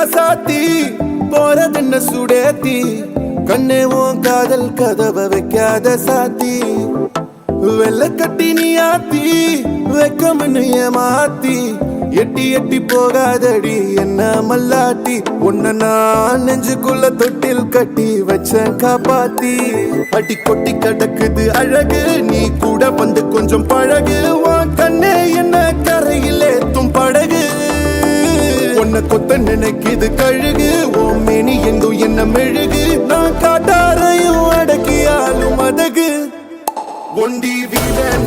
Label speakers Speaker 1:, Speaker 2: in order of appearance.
Speaker 1: ராசாத்தி போறதென்ன சுடேத்தி கண்ணே உன் காதல் கதவை வைக்காத சாத்தி வெள்ள கட்டி நீ ஆத்தி வெக்கமன்னு ஏமாத்தி எட்டி எட்டி போகாதடி என்ன மல்லாட்டி உன்ன நான் நெஞ்சுக்குள்ள தொட்டில் கட்டி வச்ச காப்பாத்தி அடி கொட்டி கிடக்குது அழகு நீ கூட வந்து கொஞ்சம் பழகு உன் கண்ணே என்ன கரையில் ஏத்தும் படகு உன்னை கொத்த நினைக்குது கழுகு ஓம் மேனி எங்கும் என்ன மெழுகு நான் காட்டாரையும் அடக்கியாலும் அதகு ஒண்டி வீரன்